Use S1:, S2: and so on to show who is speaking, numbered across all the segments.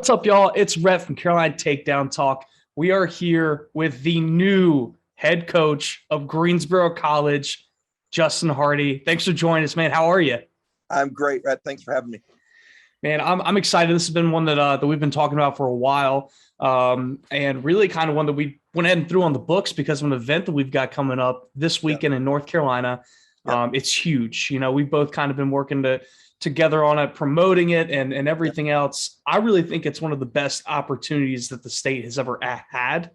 S1: What's up, y'all? It's Rhett from Carolina Takedown Talk. We are here with the new head coach of Greensboro College, Justin Harty. Thanks for joining us, man. How are you?
S2: I'm great, Rhett. Thanks for having me.
S1: Man, I'm excited. This has been one that we've been talking about for a while, and really kind of one that we went ahead and threw on the books because of an event that we've got coming up this weekend in North Carolina. It's huge. You know, we've both kind of been working together on it, promoting it and everything else. I really think it's one of the best opportunities that the state has ever had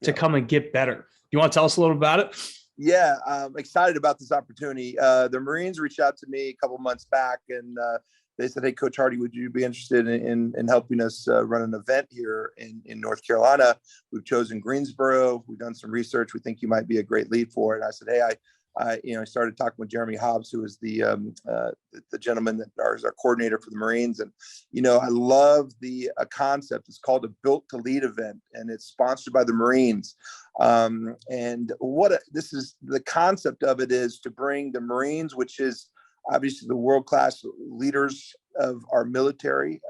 S1: to come and get better. You want to tell us a little about it?
S2: Yeah, I'm excited about this opportunity. The Marines reached out to me a couple months back and they said, "Hey, Coach Harty, would you be interested in helping us run an event here in North Carolina? We've chosen Greensboro. We've done some research. We think you might be a great lead for it." And I said, "Hey, I started talking with Jeremy Hobbs, who is the gentleman that is our coordinator for the Marines. And, I love the concept. It's called a Built to Lead event, and it's sponsored by the Marines. This is the concept of it is to bring the Marines, which is obviously the world-class leaders of our military,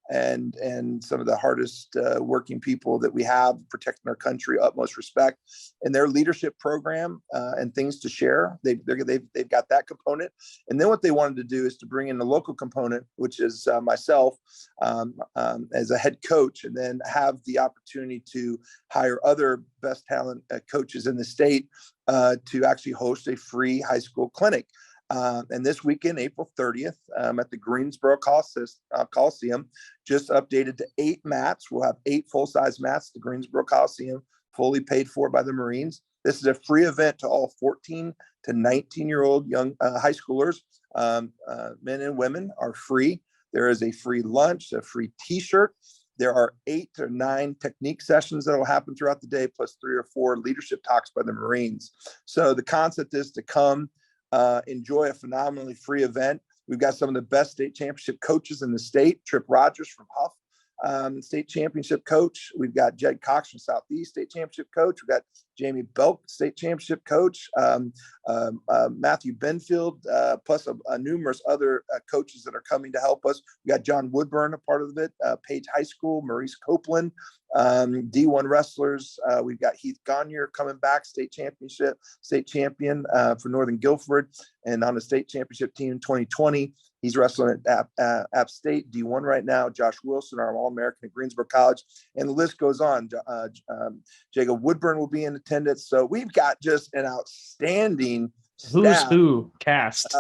S2: and some of the hardest working people that we have protecting our country, utmost respect, and their leadership program and things to share. They've got that component. And then what they wanted to do is to bring in the local component, which is myself as a head coach, and then have the opportunity to hire other best talent coaches in the state to actually host a free high school clinic. And this weekend, April 30th, at the Greensboro Coliseum, just updated to 8 mats. We'll have 8 full-size mats at the Greensboro Coliseum, fully paid for by the Marines. This is a free event to all 14 to 19-year-old young high schoolers. Men and women are free. There is a free lunch, a free T-shirt. There are 8 or 9 technique sessions that will happen throughout the day, plus 3 or 4 leadership talks by the Marines. So the concept is to come, enjoy a phenomenally free event. We've got some of the best state championship coaches in the state. Trip Rogers from Huff, state championship coach. We've got Jed Cox from Southeast, state championship coach. We've got Jamie Belk, state championship coach. Matthew Benfield, plus numerous other coaches that are coming to help us. We got John Woodburn, a part of it. Page High School, Maurice Copeland, D1 wrestlers. We've got Heath Gagne coming back, state champion for Northern Guilford, and on the state championship team in 2020. He's wrestling at App State D1 right now. Josh Wilson, our All-American at Greensboro College, and the list goes on. Jacob Woodburn will be in attendance. So we've got just an outstanding
S1: Who's
S2: staff,
S1: who cast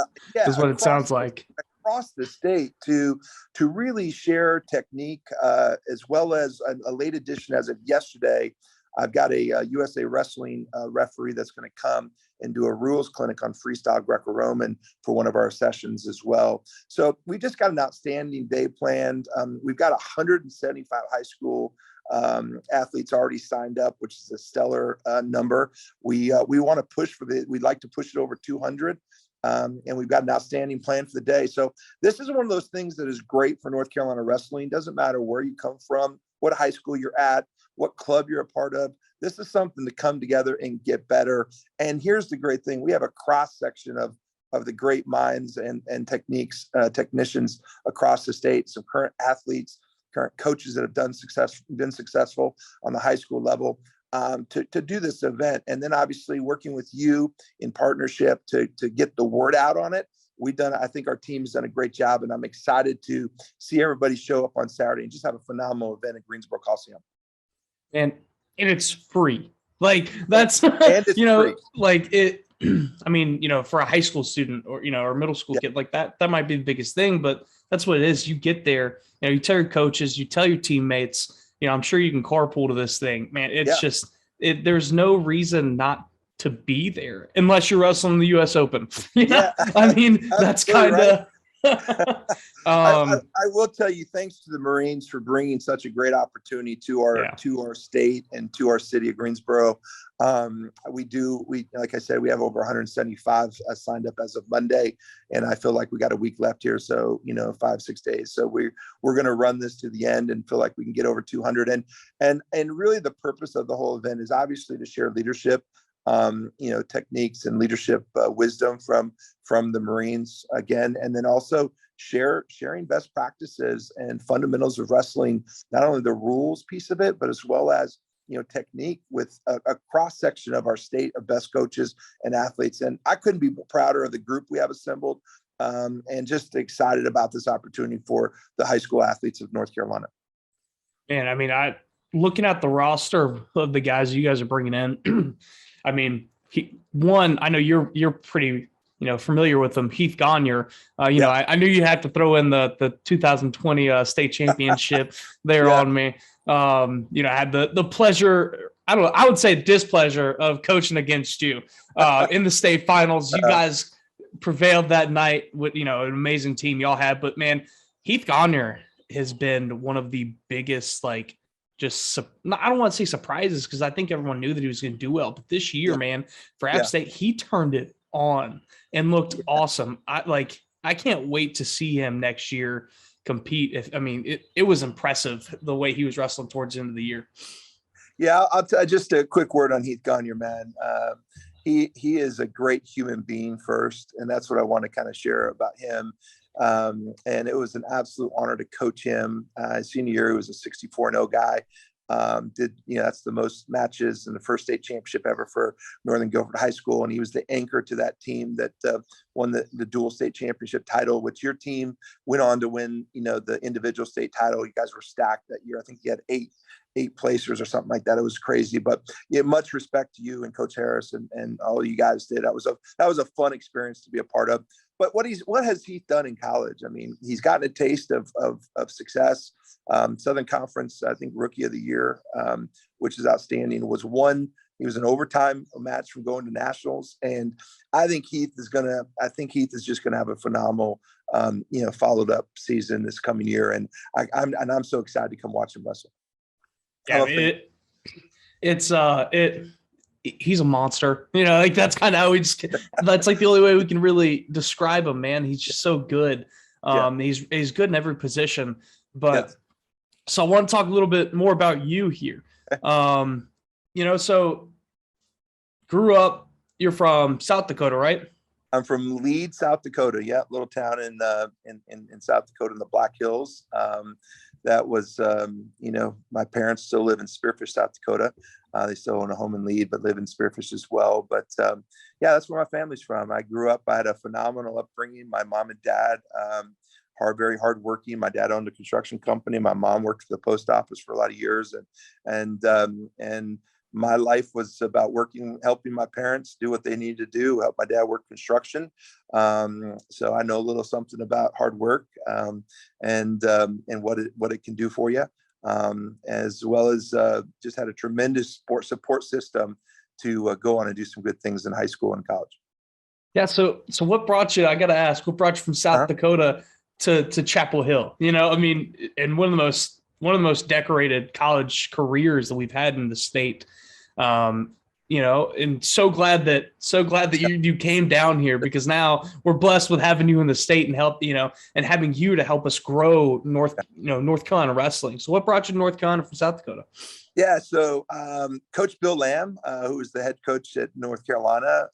S1: is what it sounds like.
S2: Across the state to really share technique, as well as a late addition as of yesterday. I've got a USA Wrestling referee that's going to come and do a rules clinic on freestyle Greco-Roman for one of our sessions as well. So we just got an outstanding day planned. We've got 175 high school athletes already signed up, which is a stellar number. We want to push we'd like to push it over 200. And we've got an outstanding plan for the day. So this is one of those things that is great for North Carolina wrestling. Doesn't matter where you come from, what high school you're at, what club you're a part of. This is something to come together and get better. And here's the great thing. We have a cross section of the great minds and technicians across the state. Some current athletes, current coaches that have been successful on the high school level. To do this event, and then obviously working with you in partnership to get the word out on it. I think our team's done a great job, and I'm excited to see everybody show up on Saturday and just have a phenomenal event at Greensboro Coliseum.
S1: And it's free. Like that's,
S2: and it's free.
S1: Like it, I mean, for a high school student or a middle school kid like that might be the biggest thing, but that's what it is. You get there, you tell your coaches, you tell your teammates, I'm sure you can carpool to this thing, man. It's just, there's no reason not to be there unless you're wrestling the US Open. I mean, that's kind of,
S2: I will tell you, thanks to the Marines for bringing such a great opportunity to our state and to our city of Greensboro. Like I said, we have over 175 signed up as of Monday, and I feel like we got a week left here. So, 5-6 days. So we're going to run this to the end and feel like we can get over 200. And really the purpose of the whole event is obviously to share leadership. techniques and leadership wisdom from the Marines again, and then also sharing best practices and fundamentals of wrestling, not only the rules piece of it, but as well as technique with a cross section of our state of best coaches and athletes. And I couldn't be prouder of the group we have assembled, and just excited about this opportunity for the high school athletes of North Carolina.
S1: Man, I mean, looking at the roster of the guys you guys are bringing in, I mean, I know you're pretty, familiar with them. Heath Gagne, I knew you had to throw in the 2020 state championship there on me. I had the pleasure, I would say displeasure of coaching against you in the state finals. You guys prevailed that night with, an amazing team y'all had, but man, Heath Gagne has been one of the biggest, I don't want to say surprises, because I think everyone knew that he was going to do well. But this year, man, for App State, he turned it on and looked awesome. I can't wait to see him next year compete. It was impressive the way he was wrestling towards the end of the year.
S2: Yeah, just a quick word on Heath Gagne, man. He is a great human being first, and that's what I want to kind of share about him. And it was an absolute honor to coach him. Senior year, he was a 64-0 guy. That's the most matches in the first state championship ever for Northern Guilford High School. And he was the anchor to that team that won the dual state championship title, which your team went on to win, the individual state title. You guys were stacked that year. I think you had eight placers or something like that. It was crazy, but much respect to you and Coach Harris and all you guys did. That was a fun experience to be a part of. But what has Heath done in college? I mean, he's gotten a taste of success. Southern Conference, I think, Rookie of the Year, which is outstanding. He was an overtime match from going to nationals, and I think Heath is just gonna have a phenomenal, followed up season this coming year, and I'm so excited to come watch him wrestle.
S1: Yeah, he's a monster. That's kind of how that's like the only way we can really describe him, man. He's just so good. He's good in every position. But so I want to talk a little bit more about you here. So grew up, you're from South Dakota, right?
S2: I'm from Leeds, South Dakota. Yeah, little town in South Dakota in the Black Hills. That was, my parents still live in Spearfish, South Dakota. They still own a home in Leeds, but live in Spearfish as well. But that's where my family's from. I grew up, I had a phenomenal upbringing. My mom and dad, very hardworking. My dad owned a construction company. My mom worked for the post office for a lot of years. And my life was about helping my parents do what they needed to do, help my dad work construction. So I know a little something about hard work, and what it can do for you, as well as just had a tremendous support system to go on and do some good things in high school and college.
S1: Yeah. So what brought you, I got to ask, what brought you from South Dakota to Chapel Hill? And one of the most decorated college careers that we've had in the state. And so glad that you came down here, because now we're blessed with having you in the state and help, and having you to help us grow North Carolina wrestling. So what brought you to North Carolina from South Dakota?
S2: Yeah. So, Coach Bill Lamb, who was the head coach at North Carolina,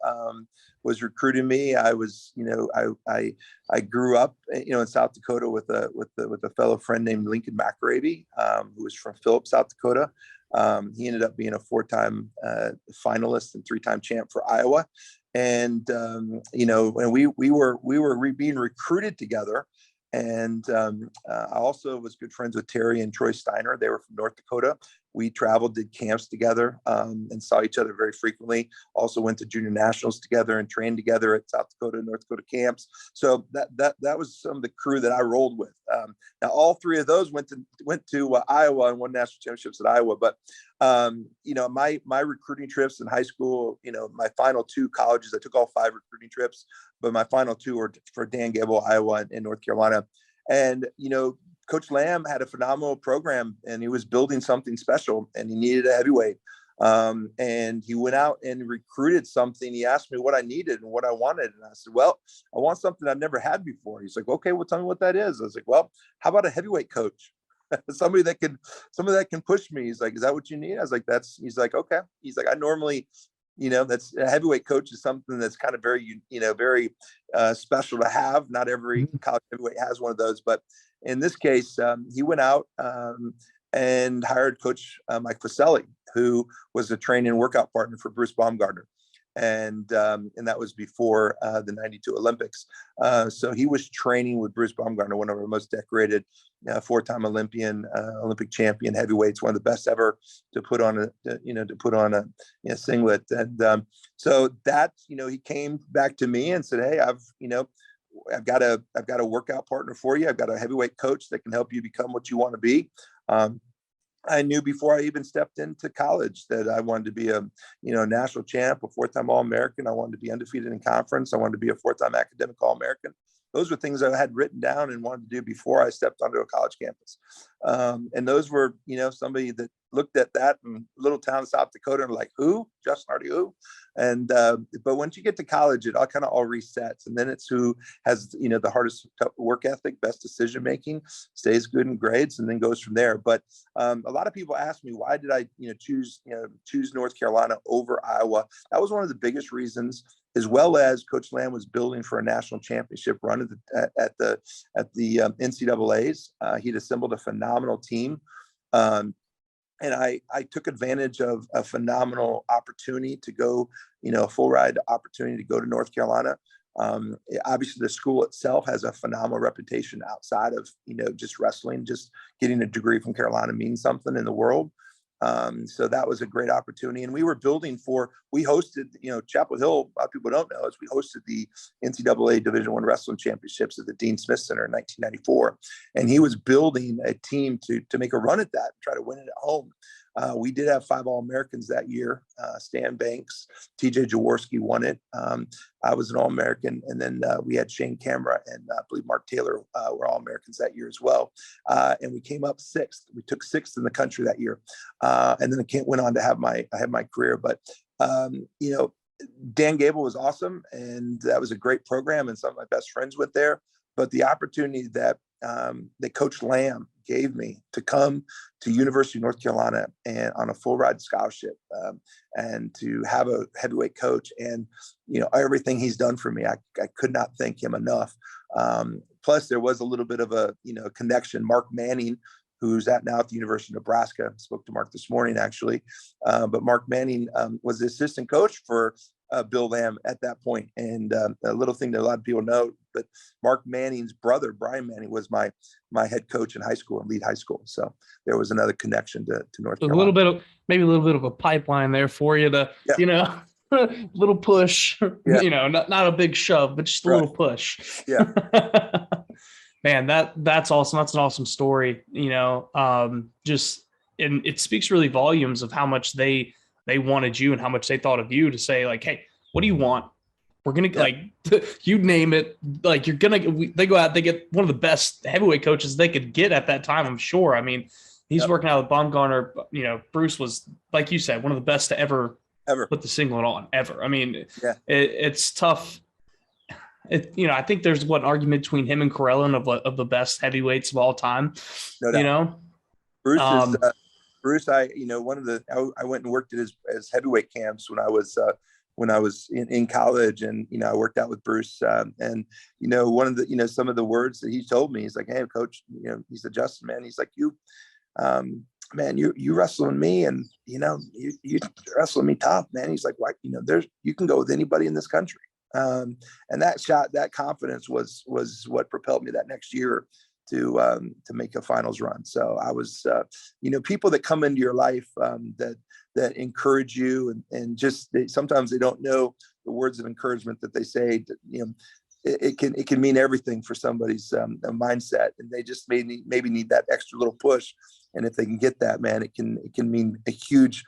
S2: was recruiting me. I was, I grew up, in South Dakota with a fellow friend named Lincoln McRavy, who was from Phillips, South Dakota. He ended up being a 4-time finalist and 3-time champ for Iowa. And, and we were being recruited together. And I also was good friends with Terry and Troy Steiner. They were from North Dakota. We traveled, did camps together, and saw each other very frequently. Also went to junior nationals together and trained together at South Dakota and North Dakota camps. So that was some of the crew that I rolled with. Now all three of those went to Iowa and won national championships at Iowa. But my recruiting trips in high school, my final 2 colleges, I took all 5 recruiting trips, but my final 2 were for Dan Gable, Iowa, and North Carolina. And Coach Lamb had a phenomenal program, and he was building something special, and he needed a heavyweight. And he went out and recruited something. He asked me what I needed and what I wanted. And I said, well, I want something I've never had before. He's like, okay, well, tell me what that is. I was like, well, how about a heavyweight coach? somebody that can push me. He's like, is that what you need? I was like, he's like, okay. He's like, I normally that's a heavyweight coach is something that's kind of very, very special to have. Not every college heavyweight has one of those, but in this case, he went out and hired Coach Mike Faselli, who was a training and workout partner for Bruce Baumgartner. And that was before the 92 Olympics. So he was training with Bruce Baumgartner, one of our most decorated, 4-time Olympian, Olympic champion heavyweights, one of the best ever to put on a singlet. And so that, he came back to me and said, "Hey, I've got a workout partner for you. I've got a heavyweight coach that can help you become what you want to be." I knew before I even stepped into college that I wanted to be a national champ, a 4-time All-American. I wanted to be undefeated in conference. I wanted to be a 4-time academic All-American. Those were things I had written down and wanted to do before I stepped onto a college campus. And those were, somebody that looked at that in little town in South Dakota and like, who? Justin Harty, who? And, but once you get to college, it all resets. And then it's who has, the hardest work ethic, best decision-making, stays good in grades, and then goes from there. But a lot of people ask me, why did I, choose North Carolina over Iowa? That was one of the biggest reasons, as well as Coach Lamb was building for a national championship run at the NCAAs. He'd assembled a phenomenal team. And I took advantage of a phenomenal opportunity to go, a full ride opportunity to go to North Carolina. Obviously, the school itself has a phenomenal reputation outside of, just wrestling. Just getting a degree from Carolina means something in the world. So that was a great opportunity. And we were building we hosted, Chapel Hill, a lot of people don't know, is we hosted the NCAA Division I Wrestling Championships at the Dean Smith Center in 1994. And he was building a team to make a run at that, try to win it at home. We did have 5 All-Americans that year. Stan Banks, TJ Jaworski won it. I was an All-American. And then we had Shane Camera and I believe Mark Taylor were All-Americans that year as well. And we came up 6th. We took 6th in the country that year. And then I went on to have my career. But, Dan Gable was awesome. And that was a great program. And some of my best friends went there. But the opportunity that Coach Lamb gave me to come to University of North Carolina and on a full ride scholarship and to have a heavyweight coach and, everything he's done for me, I could not thank him enough. Plus there was a little bit of a, connection. Mark Manning, who's now at the University of Nebraska. I spoke to Mark this morning, actually. But Mark Manning was the assistant coach for Bill Lamb at that point. And a little thing that a lot of people know, but Mark Manning's brother, Brian Manning, was my head coach in high school and lead high school. So there was another connection to North Carolina.
S1: Maybe a little bit of a pipeline there for you to, little push, not a big shove, but just a little push.
S2: Yeah.
S1: Man, that's awesome. That's an awesome story. And it speaks really volumes of how much they wanted you and how much they thought of you to say like, hey, what do you want? We're going to you name it. Like they go out, they get one of the best heavyweight coaches they could get at that time. I'm sure. I mean, he's working out with Baumgartner. Bruce was, like you said, one of the best to ever put the singlet on ever. I mean, it's tough. I think there's an argument between him and Carellin of the best heavyweights of all time. No doubt.
S2: Bruce is Bruce. I went and worked at his heavyweight camps when I was in college, and I worked out with Bruce. And one of the some of the words that he told me, he's like, "Hey, coach," he said, "Justin, man," he's like, "You, man, you wrestling me, and you wrestling me tough, man." He's like, "Why? You can go with anybody in this country." And that confidence was what propelled me that next year to make a finals run. So I was, people that come into your life that encourage you and just sometimes they don't know the words of encouragement that they say. It can mean everything for somebody's mindset, and they just maybe need that extra little push. And if they can get that, man, it can mean a huge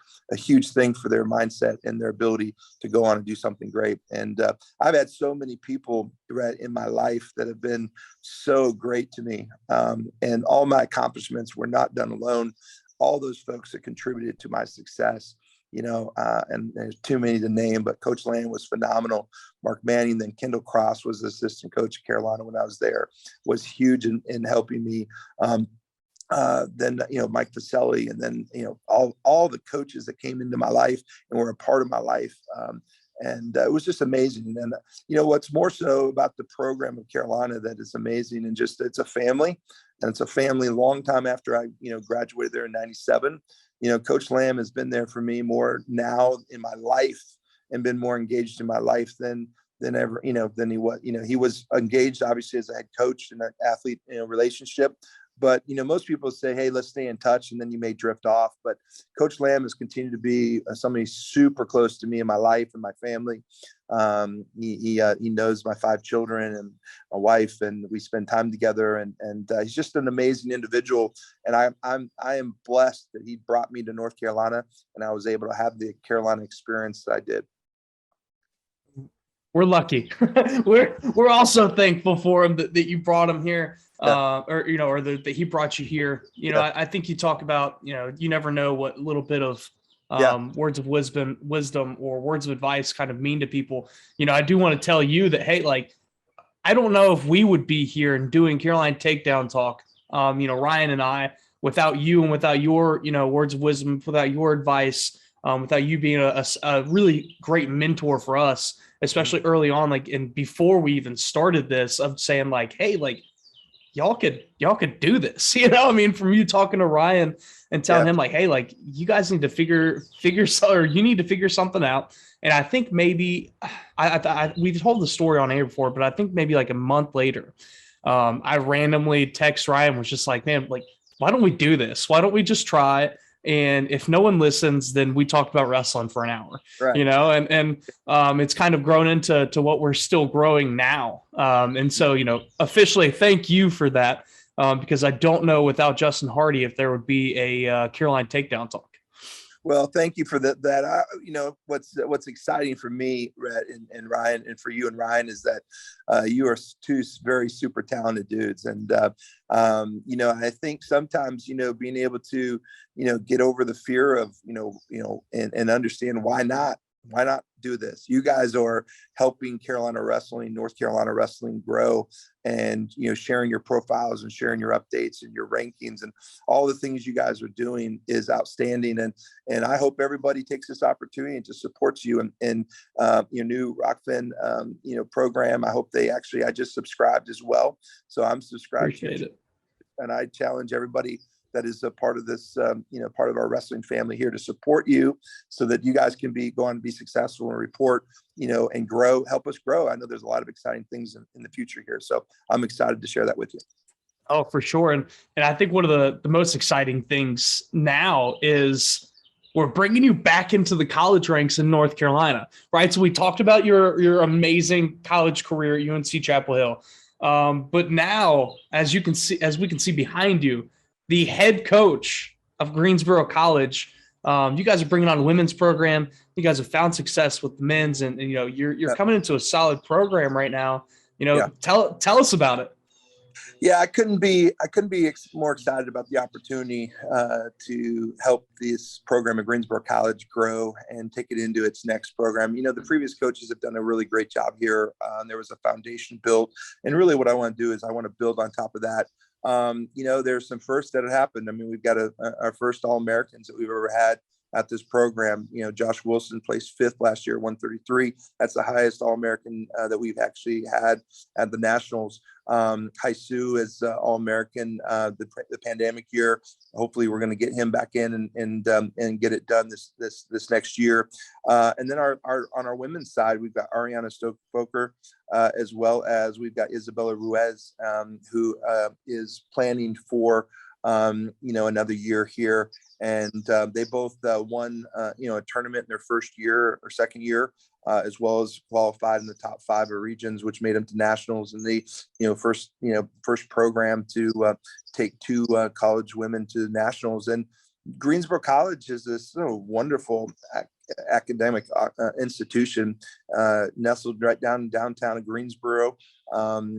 S2: thing for their mindset and their ability to go on and do something great. And I've had so many people in my life that have been so great to me. And all my accomplishments were not done alone. All those folks that contributed to my success, and there's too many to name, but Coach Lamb was phenomenal. Mark Manning, then Kendall Cross was the assistant coach at Carolina when I was there, was huge in helping me. then, Mike Pacelli, and then, all the coaches that came into my life and were a part of my life. And it was just amazing. And, what's more so about the program of Carolina that is amazing, and just, it's a family, and it's a family long time after I, graduated there in 97. Coach Lamb has been there for me more now in my life, and been more engaged in my life than ever, than he was. He was engaged obviously as a head coach in an athlete, relationship. But, most people say, hey, let's stay in touch, and then you may drift off. But Coach Lamb has continued to be somebody super close to me in my life and my family. He knows my 5 children and my wife, and we spend time together. And he's just an amazing individual. And I am blessed that he brought me to North Carolina, and I was able to have the Carolina experience that I did.
S1: We're lucky. we're also thankful for him that you brought him here, or that he brought you here. I think you talk about, you never know what little bit of words of wisdom or words of advice kind of mean to people. I do want to tell you that, hey, like, I don't know if we would be here and doing Carolina Takedown Talk, Ryan and I, without you and without your, words of wisdom, without your advice, without you being a really great mentor for us, especially early on, like, and before we even started this, of saying like, hey, like, y'all could do this, from you talking to Ryan and telling him like, hey, like, you guys need to figure or you need to figure something out. And I think maybe we've told the story on air before, but I think maybe like a month later, I randomly text Ryan, was just like, man, like, why don't we do this? Why don't we just try it? And if no one listens, then we talked about wrestling for an hour,
S2: right.
S1: And it's kind of grown into what we're still growing now. And so, officially thank you for that, because I don't know without Justin Harty if there would be a Carolina Takedown Talk.
S2: Well, thank you for that. What's exciting for me, Rhett, and Ryan, and for you and Ryan, is that you are 2 very super talented dudes. And, I think sometimes, being able to, get over the fear of, and understand why not do this. You guys are helping North Carolina wrestling grow, and, sharing your profiles and sharing your updates and your rankings, and all the things you guys are doing is outstanding. And I hope everybody takes this opportunity to support you and your new Rockfin, program. I hope I just subscribed as well. So I'm subscribed.
S1: Appreciate it.
S2: And I challenge everybody that is a part of this, part of our wrestling family here, to support you, so that you guys can go on and be successful and report, and grow, help us grow. I know there's a lot of exciting things in the future here. So I'm excited to share that with you.
S1: Oh, for sure. And I think one of the most exciting things now is we're bringing you back into the college ranks in North Carolina, right? So we talked about your amazing college career at UNC Chapel Hill. But now, as we can see behind you, the head coach of Greensboro College, you guys are bringing on a women's program. You guys have found success with the men's, and you're coming into a solid program right now. Tell us about it.
S2: Yeah, I couldn't be more excited about the opportunity to help this program at Greensboro College grow and take it into its next program. The previous coaches have done a really great job here. There was a foundation built, and really what I want to do is I want to build on top of that. There's some firsts that have happened. I mean, we've got our first All-Americans that we've ever had at this program. Josh Wilson placed 5th last year, 133. That's the highest All-American that we've actually had at the Nationals. Haisu is All-American the pandemic year. Hopefully we're going to get him back in and get it done this next year. And then on our women's side, we've got Ariana Stokefoker, as well as we've got Isabella Ruiz, who is planning for another year here. And they both won a tournament in their first year or second year, as well as qualified in the top 5 of regions, which made them to nationals. And the first program to take 2 college women to nationals. And Greensboro College is this wonderful academic institution nestled right down in downtown of Greensboro.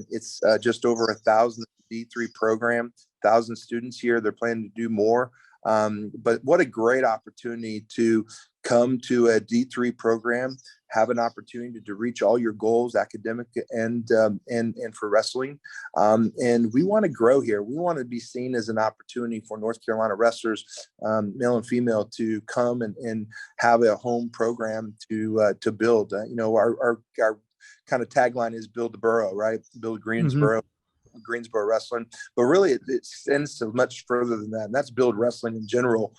S2: It's just over 1,000 D3 program, 1,000 students here. They're planning to do more. But what a great opportunity to come to a D3 program, have an opportunity to reach all your goals, academic and for wrestling. And we want to grow here. We want to be seen as an opportunity for North Carolina wrestlers, male and female, to come and have a home program to build. Our kind of tagline is build the borough, right? Build Greensboro. Greensboro wrestling, but really it extends to much further than that, and that's build wrestling in general.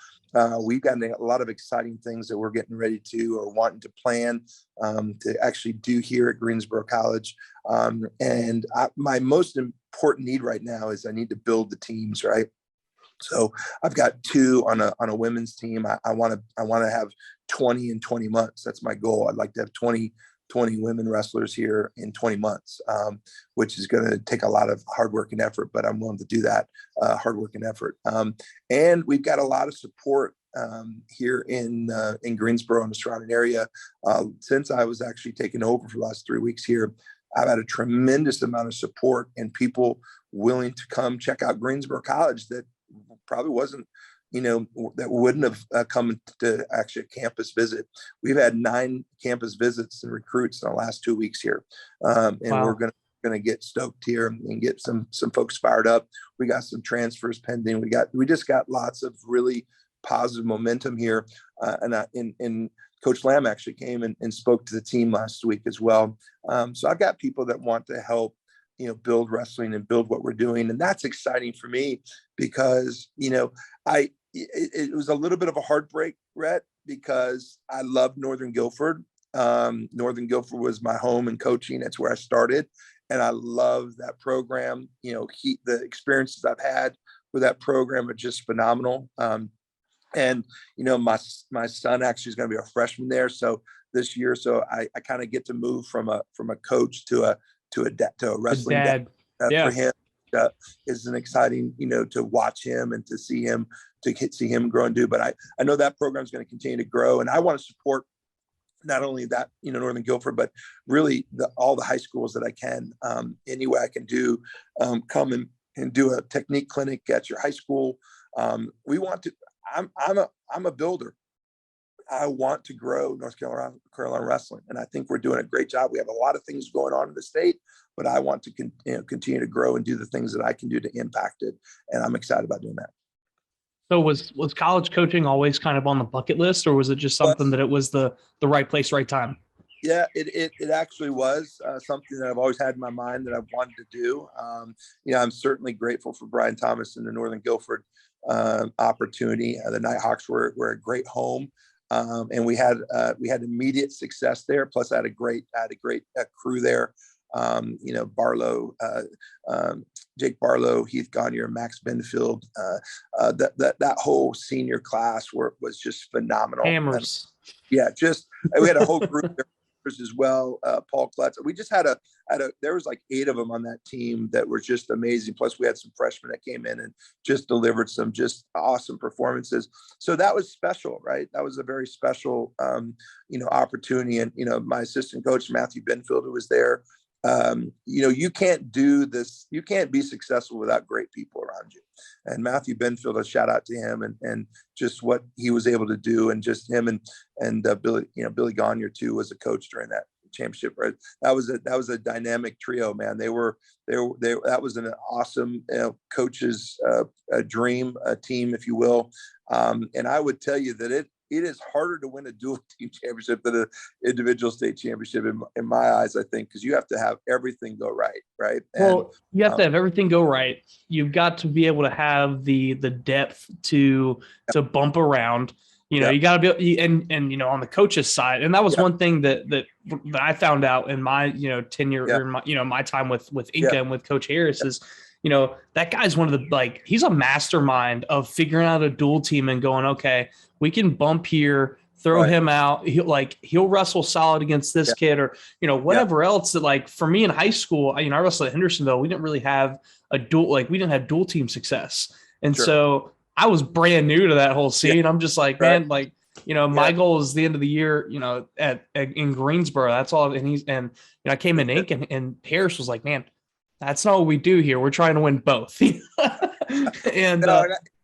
S2: We've got a lot of exciting things that we're getting ready to or wanting to plan to actually do here at Greensboro College. My most important need right now is I need to build the teams, right? So I've got 2 on a women's team. I want to have 20 in 20 months. That's my goal. I'd like to have 20 women wrestlers here in 20 months, which is going to take a lot of hard work and effort, but I'm willing to do that hard work and effort. And we've got a lot of support here in Greensboro and the surrounding area. Since I was actually taking over for the last 3 weeks here, I've had a tremendous amount of support and people willing to come check out Greensboro College that probably wasn't, that wouldn't have come to actually a campus visit. We've had 9 campus visits and recruits in the last 2 weeks here. And wow. We're going to get stoked here and get some folks fired up. We got some transfers pending. We just got lots of really positive momentum here. And Coach Lamb actually came and spoke to the team last week as well. So I've got people that want to help, build wrestling and build what we're doing. And that's exciting for me because, it was a little bit of a heartbreak, Rhett, because I love Northern Guilford. Northern Guilford was my home and coaching. That's where I started. And I love that program. The experiences I've had with that program are just phenomenal. And my son actually is going to be a freshman there. So this year, I kind of get to move from a coach to a wrestling dad. For him is an exciting, to watch him and to see him grow and do. But I know that program is going to continue to grow, and I want to support not only that, Northern Guilford, but really all the high schools that I can, any way I can do, come and do a technique clinic at your high school. We want to. I'm a builder. I want to grow North Carolina wrestling, and I think we're doing a great job. We have a lot of things going on in the state, but I want to continue to grow and do the things that I can do to impact it, and I'm excited about doing that.
S1: So was college coaching always kind of on the bucket list, or was it just something that it was the right place, right time?
S2: Yeah, it actually was something that I've always had in my mind that I've wanted to do. I'm certainly grateful for Brian Thomas and the Northern Guilford opportunity. The Nighthawks were a great home. And we had immediate success there. Plus, I had a great crew there. Barlow, Jake Barlow, Heath Gagne, Max Benfield. That whole senior class was just phenomenal.
S1: Hammers.
S2: We had a whole group there as well. Paul Klutz. We just had there was like 8 of them on that team that were just amazing. Plus we had some freshmen that came in and just delivered some just awesome performances. So that was special, right? That was a very special, opportunity. And, my assistant coach, Matthew Benfield, who was there, you can't do this. You can't be successful without great people around you. And Matthew Benfield, a shout out to him and just what he was able to do, and just him and Billy Gagne too was a coach during that championship. Right? That was a dynamic trio, man. They that was an awesome coach's dream team, if you will. And I would tell you that it is harder to win a dual team championship than an individual state championship in my eyes, I think, because you have to have everything go right. Right.
S1: Well, you have to have everything go right. You've got to be able to have the depth to bump around. You got to be, and on the coach's side, and that was one thing that I found out in my tenure or my time with Inca and with Coach Harris is, that guy's one of the he's a mastermind of figuring out a dual team and going, okay, we can bump here, throw him out. He'll wrestle solid against this kid or whatever else that for me in high school, I wrestled at Hendersonville. We didn't really have a dual we didn't have dual team success, and so I was brand new to that whole scene. I'm just man, my goal is the end of the year, in Greensboro. That's all. And I came in Inc. and Harris was like, man, that's not what we do here. We're trying to win both. And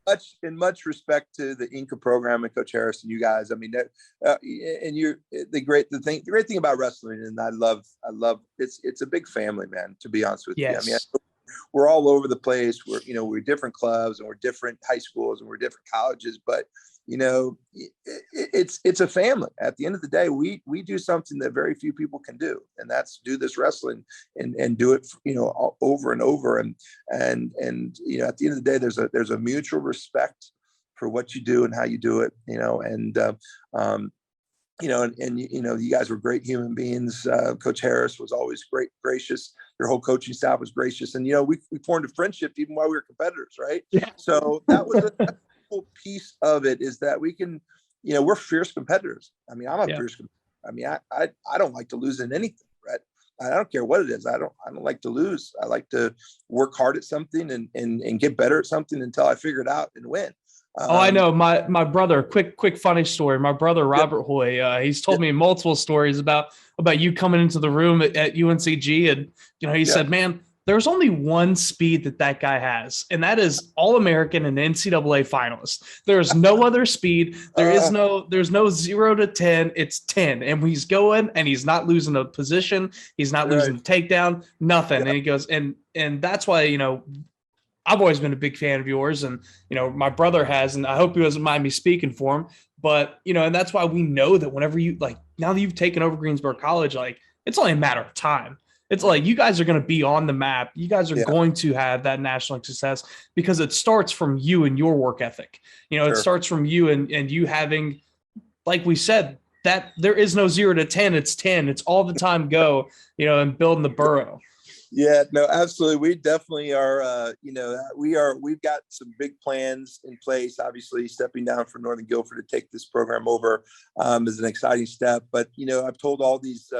S2: much respect to the Inca program and Coach Harris and you guys. I mean, and you're the great thing about wrestling, and I love it's a big family, man. To be honest with you, I mean,
S1: Yes.
S2: we're all over the place. We're different clubs and we're different high schools and we're different colleges, but it's a family. At the end of the day, we do something that very few people can do, and that's do this wrestling and do it, over and over. And at the end of the day, there's a mutual respect for what you do and how you do it, you guys were great human beings. Coach Harris was always gracious. Your whole coaching staff was gracious. And, we formed a friendship even while we were competitors. Right.
S1: Yeah.
S2: So that was a cool piece of it, is that we can, we're fierce competitors. I mean, I'm a fierce competitor. I mean, I don't like to lose in anything, right? I don't care what it is. I don't like to lose. I like to work hard at something and get better at something until I figure it out and win.
S1: I know my brother, quick funny story. My brother, Robert Hoy, he's told me multiple stories about you coming into the room at UNCG. And, he said, man, there's only one speed that guy has, and that is All-American and NCAA finalist. There's no other speed. There's no 0 to 10. It's 10. And he's going and he's not losing a position. He's not losing a takedown, nothing. And he goes, and that's why, I've always been a big fan of yours, and, my brother has, and I hope he doesn't mind me speaking for him, but, and that's why we know that whenever now that you've taken over Greensboro College, it's only a matter of time. It's you guys are going to be on the map. You guys are going to have that national success because it starts from you and your work ethic. It starts from you and you having, like we said, that there is no 0 to 10. It's 10. It's all the time go, and building the borough.
S2: Yeah, no, absolutely. We definitely are, we've got some big plans in place. Obviously, stepping down from Northern Guilford to take this program over is an exciting step. But, I've told all these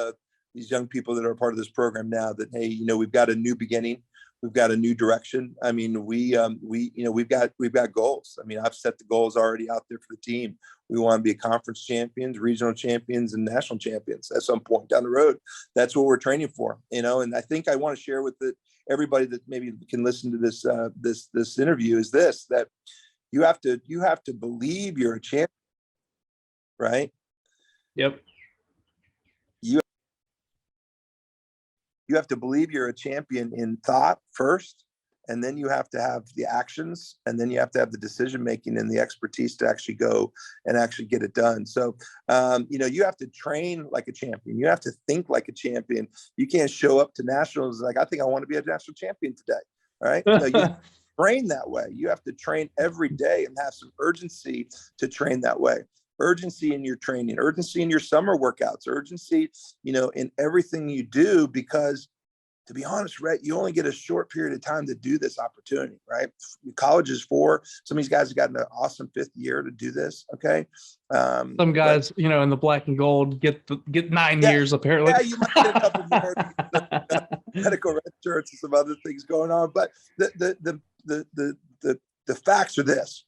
S2: young people that are part of this program now that, hey, we've got a new beginning. We've got a new direction. I mean, we've got goals. I mean, I've set the goals already out there for the team. We want to be conference champions, regional champions, and national champions at some point down the road. That's what we're training for, and I think I want to share with everybody that maybe can listen to this, this interview is that you have to believe you're a champion, right?
S1: Yep.
S2: You have to believe you're a champion in thought first, and then you have to have the actions, and then you have to have the decision making and the expertise to actually go and actually get it done. So, you have to train like a champion. You have to think like a champion. You can't show up to nationals like, I think I want to be a national champion today. All right. No, you train that way. You have to train every day and have some urgency to train that way. Urgency in your training, urgency in your summer workouts, urgency, in everything you do, because to be honest, Rhett, you only get a short period of time to do this opportunity, right? College is 4. Some of these guys have gotten an awesome 5th year to do this. Okay.
S1: Some guys, in the black and gold get 9 years apparently.
S2: Yeah, you might get a couple more medical red shirts and some other things going on. But the facts are this: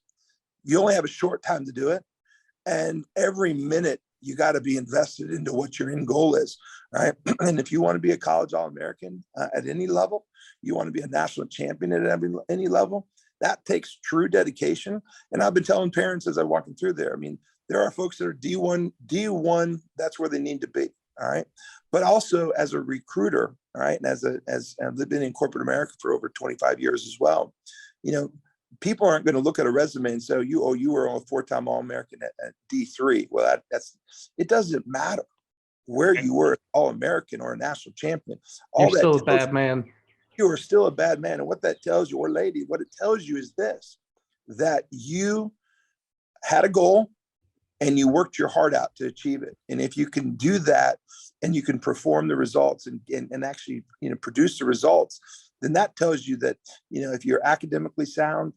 S2: you only have a short time to do it. And every minute you got to be invested into what your end goal is, right? And if you want to be a college All-American at any level, you want to be a national champion at any level, that takes true dedication. And I've been telling parents as I'm walking through there, I mean, there are folks that are D1, that's where they need to be, all right? But also as a recruiter, all right, and as I've been in corporate America for over 25 years as well, people aren't going to look at a resume and say, you were a 4-time All-American at D3. Well, it doesn't matter where you were, All-American or a national champion.
S1: You're still a bad man.
S2: You are still a bad man. And what that tells you, or lady, what it tells you is this, that you had a goal and you worked your heart out to achieve it. And if you can do that and you can perform the results and actually, produce the results, then that tells you that, if you're academically sound,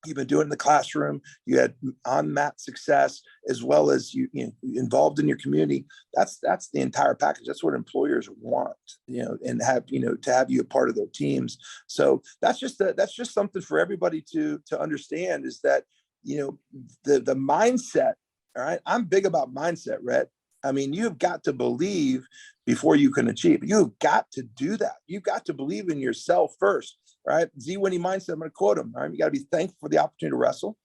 S2: you've been doing it in the classroom, you had on-mat success, as well as you involved in your community. That's the entire package. That's what employers want, and have, to have you a part of their teams. So that's just something for everybody to understand, is that, the mindset. All right. I'm big about mindset, Rhett. I mean, you've got to believe before you can achieve. You've got to do that. You've got to believe in yourself first, right? Z winning mindset. I'm going to quote him. All right, you got to be thankful for the opportunity to wrestle.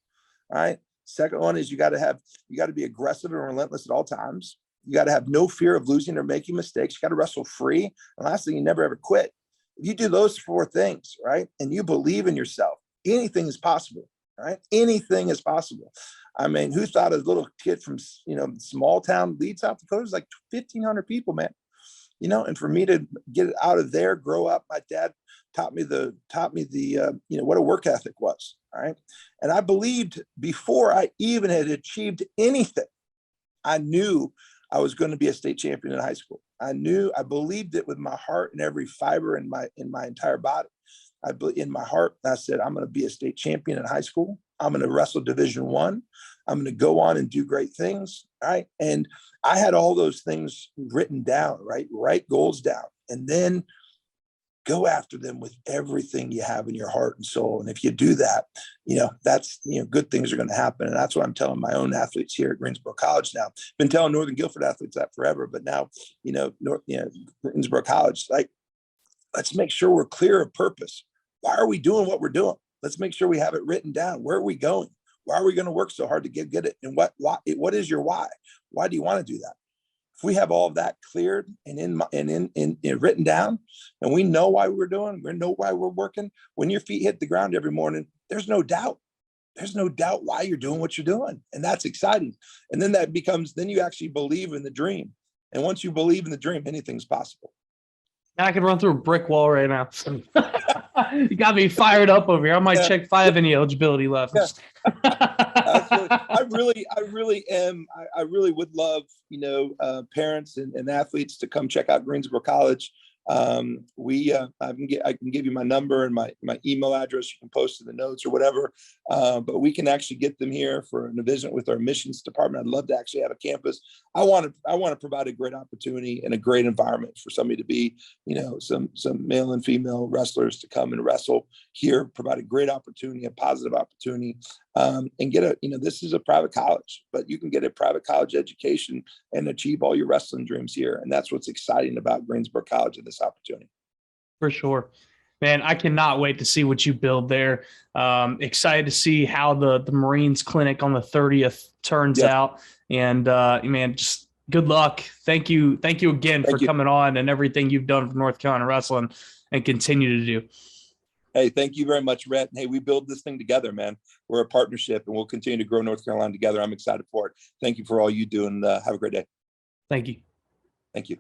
S2: All right. Second one is you got to be aggressive and relentless at all times. You got to have no fear of losing or making mistakes. You got to wrestle free. And last thing, you never ever quit. If you do those 4 things, right, and you believe in yourself, anything is possible, right? Anything is possible. I mean, who thought a little kid from, small town Leeds, South Dakota, was like 1,500 people, man. And for me to get out of there, grow up, my dad taught me the what a work ethic was. All right. And I believed before I even had achieved anything, I knew I was going to be a state champion in high school. I believed it with my heart and every fiber in my entire body. In my heart, I said, I'm going to be a state champion in high school. I'm going to wrestle Division I. I'm going to go on and do great things. Right. And I had all those things written down, right? Write goals down and then go after them with everything you have in your heart and soul. And if you do that, that's, good things are going to happen. And that's what I'm telling my own athletes here at Greensboro College now. Been telling Northern Guilford athletes that forever, but now, Greensboro College, like, let's make sure we're clear of purpose. Why are we doing what we're doing? Let's make sure we have it written down. Where are we going? Why are we going to work so hard to get it? And what is your why? Why do you want to do that? If we have all of that cleared and in written down, and we know why we're doing, we know why we're working. When your feet hit the ground every morning, there's no doubt. There's no doubt why you're doing what you're doing, and that's exciting. And then then you actually believe in the dream. And once you believe in the dream, anything's possible.
S1: I can run through a brick wall right now. You got me fired up over here. I might check 5 any eligibility left.
S2: Yeah. I really am. I really would love, parents and athletes to come check out Greensboro College. I can give you my number and my email address. You can post in the notes or whatever. But we can actually get them here for a visit with our admissions department. I'd love to actually have a campus. I want to provide a great opportunity and a great environment for somebody to be, some male and female wrestlers to come and wrestle here, provide a great opportunity, a positive opportunity, and get this is a private college, but you can get a private college education and achieve all your wrestling dreams here. And that's what's exciting about Greensboro College and this opportunity.
S1: For sure. Man, I cannot wait to see what you build there. Excited to see how the Marines clinic on the 30th turns out. And man, just good luck. Thank you again for coming on and everything you've done for North Carolina wrestling and continue to do.
S2: Hey, thank you very much, Rhett. Hey, we build this thing together, man. We're a partnership and we'll continue to grow North Carolina together. I'm excited for it. Thank you for all you do and have a great day.
S1: Thank you.
S2: Thank you.